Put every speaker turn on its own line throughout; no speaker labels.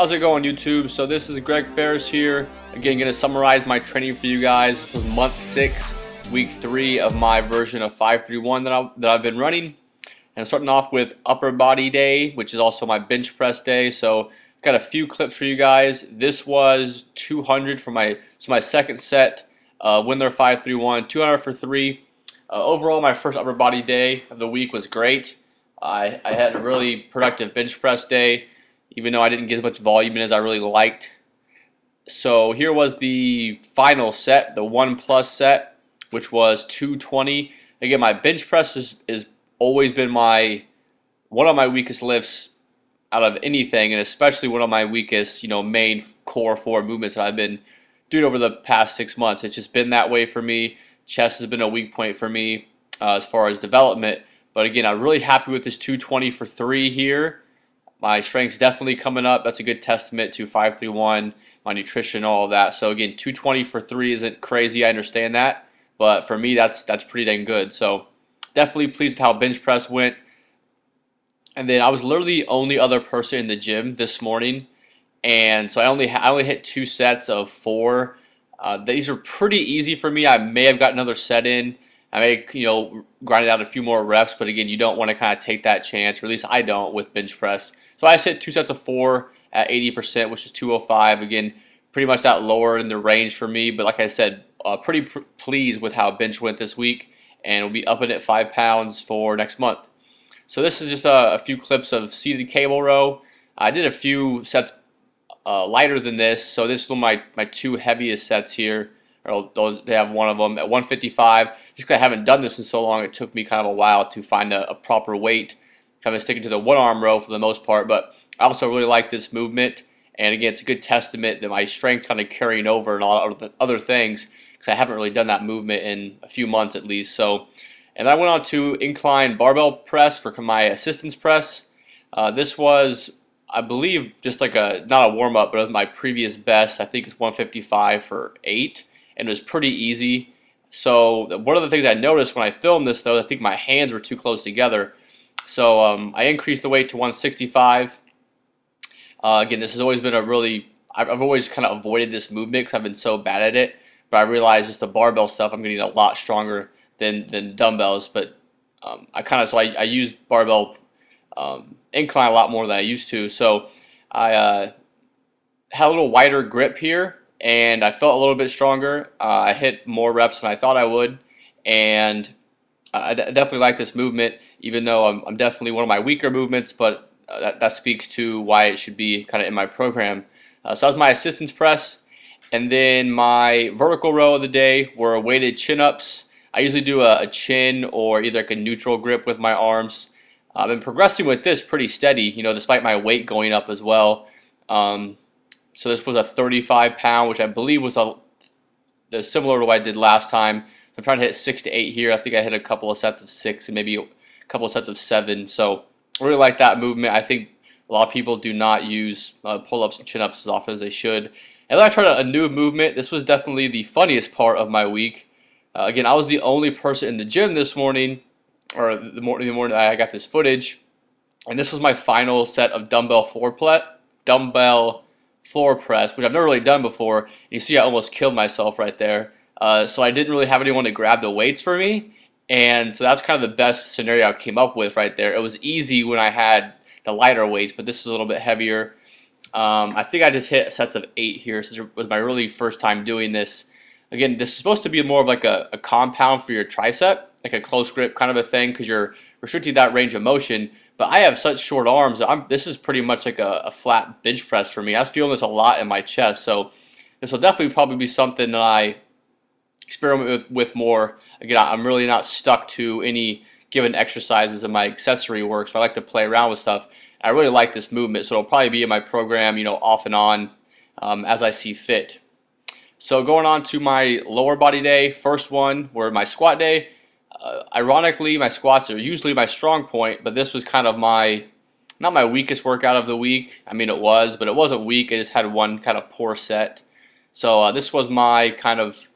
How's it going, YouTube? So this is Greg Ferris here. Again, going to summarize my training for you guys. This was month 6, week 3 of my version of 531 that I've been running. And I'm starting off with upper body day, which is also my bench press day. So got a few clips for you guys. This was 200 for my second set. Windler 531, 200 for 3. Overall, my first upper body day of the week was great. I had a really productive bench press day, even though I didn't get as much volume in as I really liked. So here was the final set, the 1+ set, which was 220. Again, my bench press is always been one of my weakest lifts out of anything, and especially one of my weakest, main core 4 movements that I've been doing over the past 6 months. It's just been that way for me. Chest has been a weak point for me as far as development. But again, I'm really happy with this 220 for 3 here. My strength's definitely coming up. That's a good testament to 531, my nutrition, all of that. So again, 220 for 3 isn't crazy, I understand that. But for me, that's pretty dang good. So definitely pleased with how bench press went. And then I was literally the only other person in the gym this morning. And so I only hit 2 sets of 4. These are pretty easy for me. I may have got another set in. I may, grind out a few more reps, but again, you don't want to kind of take that chance, or at least I don't with bench press. So I hit 2 sets of 4 at 80%, which is 205. Again, pretty much that lower in the range for me, but like I said, pretty pleased with how bench went this week, and we'll be upping it 5 pounds for next month. So this is just a few clips of seated cable row. I did a few sets lighter than this, so this is one of my 2 heaviest sets here. They have one of them at 155. Just because I haven't done this in so long, it took me kind of a while to find a proper weight. Kind of sticking to the 1-arm row for the most part, but I also really like this movement. And again, it's a good testament that my strength's kind of carrying over and a lot of the other things, because I haven't really done that movement in a few months at least. So, and I went on to incline barbell press for my assistance press. This was, I believe, just like not a warm up, but it was my previous best. I think it's 155 for 8. And it was pretty easy. So one of the things I noticed when I filmed this, though, I think my hands were too close together. So I increased the weight to 165. Again, this has always been I've always kind of avoided this movement because I've been so bad at it. But I realized just the barbell stuff, I'm getting a lot stronger than dumbbells. But I use barbell incline a lot more than I used to. So I had a little wider grip here, and I felt a little bit stronger. I hit more reps than I thought I would, and I definitely like this movement, even though I'm definitely one of my weaker movements, but that speaks to why it should be kind of in my program. So that was my assistance press, and then my vertical row of the day were weighted chin-ups. I usually do a chin or either like a neutral grip with my arms. I've been progressing with this pretty steady, despite my weight going up as well. So this was a 35-pound, which I believe was similar to what I did last time. I'm trying to hit 6 to 8 here. I think I hit a couple of sets of 6 and maybe a couple of sets of 7. So I really like that movement. I think a lot of people do not use pull-ups and chin-ups as often as they should. And then I tried a new movement. This was definitely the funniest part of my week. Again, I was the only person in the gym this morning, or the morning that I got this footage. And this was my final set of dumbbell floor press, which I've never really done before. You see I almost killed myself right there. So I didn't really have anyone to grab the weights for me, and so that's kind of the best scenario I came up with right there. It was easy when I had the lighter weights, but this is a little bit heavier. I think I just hit sets of 8 here, so it was my really first time doing this. Again, this is supposed to be more of like a compound for your tricep, like a close grip kind of a thing, because you're restricting that range of motion. But I have such short arms. This is pretty much like a flat bench press for me. I was feeling this a lot in my chest. So this will definitely probably be something that I experiment with more. Again, I'm really not stuck to any given exercises in my accessory work. So I like to play around with stuff. I really like this movement. So it'll probably be in my program, off and on as I see fit. So going on to my lower body day, first one were my squat day. Ironically, my squats are usually my strong point, but this was kind of not my weakest workout of the week. I mean, it was, but it wasn't weak. I just had one kind of poor set. So this was my kind of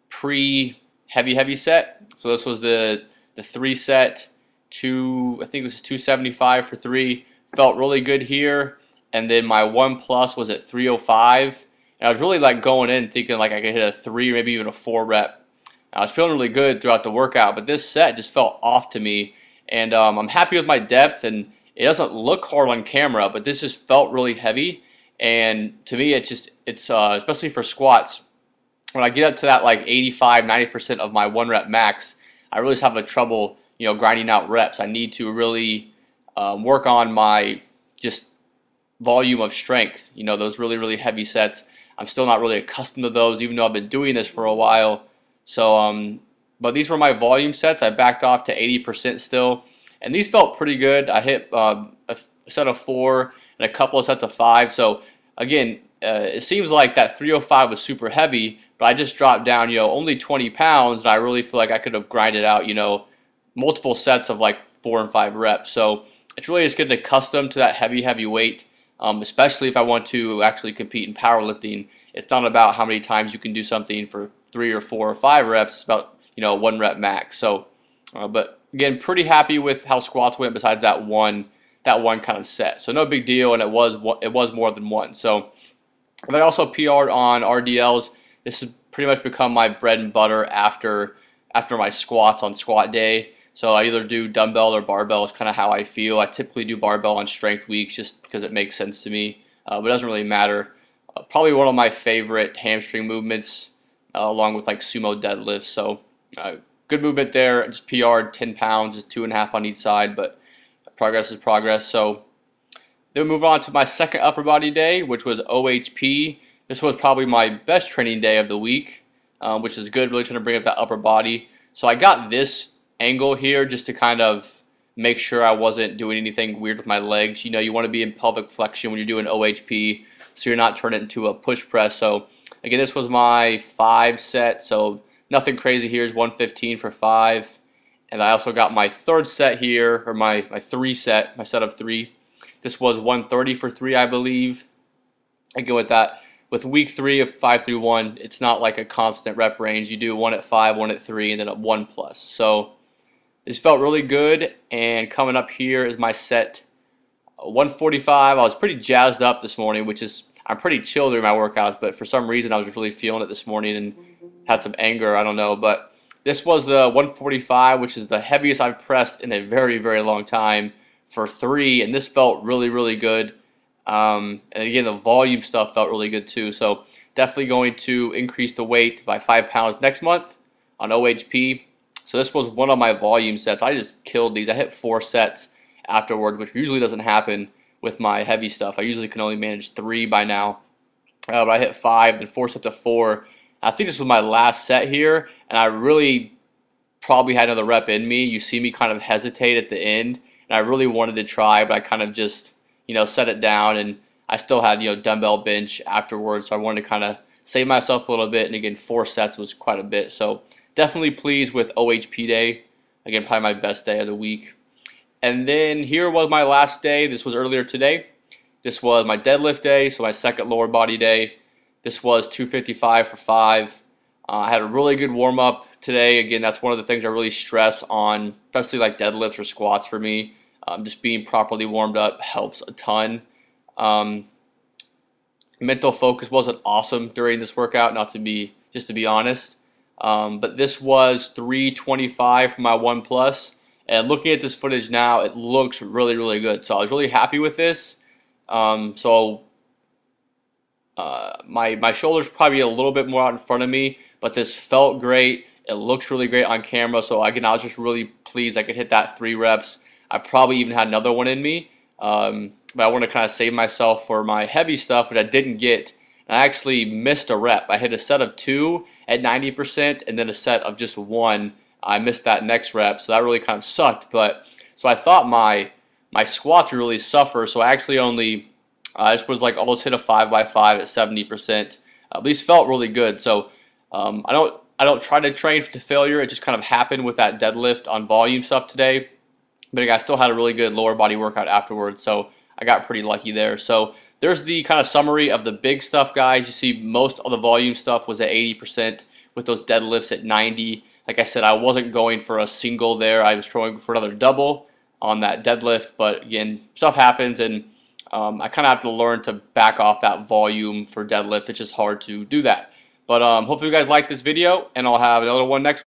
pre-heavy set. So this was the 3 set, I think this is 275 for 3. Felt really good here. and then my 1 plus was at 305. And I was really like going in thinking like I could hit a 3 or maybe even a 4 rep. I was feeling really good throughout the workout, but this set just felt off to me. And I'm happy with my depth, and it doesn't look hard on camera, but this just felt really heavy. And to me, it's especially for squats, when I get up to that like 85–90% of my 1 rep max, I really just have a trouble, grinding out reps. I need to really work on my just volume of strength. Those really heavy sets. I'm still not really accustomed to those, even though I've been doing this for a while. So, but these were my volume sets. I backed off to 80% still, and these felt pretty good. I hit a set of 4 and a couple of sets of 5. So again, it seems like that 305 was super heavy, but I just dropped down, only 20 pounds, and I really feel like I could have grinded out, multiple sets of like 4 and 5 reps. So it's really just getting accustomed to that heavy weight, especially if I want to actually compete in powerlifting. It's not about how many times you can do something for 3 or 4 or 5 reps. It's about 1 rep max. So, but again, pretty happy with how squats went. Besides that one kind of set, so no big deal, and it was more than one. So, but I also PR'd on RDLs. This has pretty much become my bread and butter after my squats on squat day. So I either do dumbbell or barbell is kind of how I feel. I typically do barbell on strength weeks just because it makes sense to me, but it doesn't really matter. Probably one of my favorite hamstring movements, along with like sumo deadlifts. So good movement there. Just PR'd 10 pounds, just 2.5 on each side, but progress is progress. So then we move on to my second upper body day, which was OHP. This was probably my best training day of the week, which is good, really trying to bring up that upper body. So I got this angle here just to kind of make sure I wasn't doing anything weird with my legs. You want to be in pelvic flexion when you're doing OHP, so you're not turning it into a push press. So again, this was my 5 set, so nothing crazy here. Is 115 for 5. And I also got my 3rd set here, or my 3 set, my set of 3. This was 130 for 3, I believe. Again, with week 3 of 5-1, it's not like a constant rep range. You do 1 at 5, 1 at 3, and then a 1 plus. So this felt really good. And coming up here is my set 145. I was pretty jazzed up this morning, which is, I'm pretty chill during my workouts, but for some reason I was really feeling it this morning and had some anger, I don't know. But this was the 145, which is the heaviest I've pressed in a very long time for 3, and this felt really good. And again, the volume stuff felt really good too. So definitely going to increase the weight by 5 pounds next month on OHP. So this was one of my volume sets. I just killed these. I hit 4 sets afterward, which usually doesn't happen with my heavy stuff. I usually can only manage 3 by now, but I hit 5, then 4 sets of 4. I think this was my last set here, and I really probably had another rep in me. You see me kind of hesitate at the end, and I really wanted to try, but I kind of just set it down, and I still had dumbbell bench afterwards, so I wanted to kind of save myself a little bit. And again, 4 sets was quite a bit. So definitely pleased with OHP day. Again, probably my best day of the week. And then here was my last day. This was earlier today. This was my deadlift day, so my second lower body day. This was 255 for 5. I had a really good warm up today. Again, that's one of the things I really stress on, especially like deadlifts or squats for me. Just being properly warmed up helps a ton. Mental focus wasn't awesome during this workout, just to be honest. But this was 325 for my 1 plus. And looking at this footage now, it looks really good. So I was really happy with this. My shoulders probably a little bit more out in front of me, but this felt great. It looks really great on camera. So again, I was just really pleased I could hit that 3 reps. I probably even had another one in me, but I want to kind of save myself for my heavy stuff, which I didn't get. And I actually missed a rep. I hit a set of 2 at 90%, and then a set of just 1. I missed that next rep, so that really kind of sucked. But so I thought my squats would really suffer, so I actually only just was like almost hit a 5x5 at 70%. At least felt really good. So I don't try to train to failure. It just kind of happened with that deadlift on volume stuff today. But I still had a really good lower body workout afterwards, so I got pretty lucky there. So there's the kind of summary of the big stuff, guys. You see most of the volume stuff was at 80% with those deadlifts at 90. Like I said, I wasn't going for a single there. I was trying for another double on that deadlift. But again, stuff happens, and I kind of have to learn to back off that volume for deadlift. It's just hard to do that. But hopefully you guys like this video, and I'll have another one next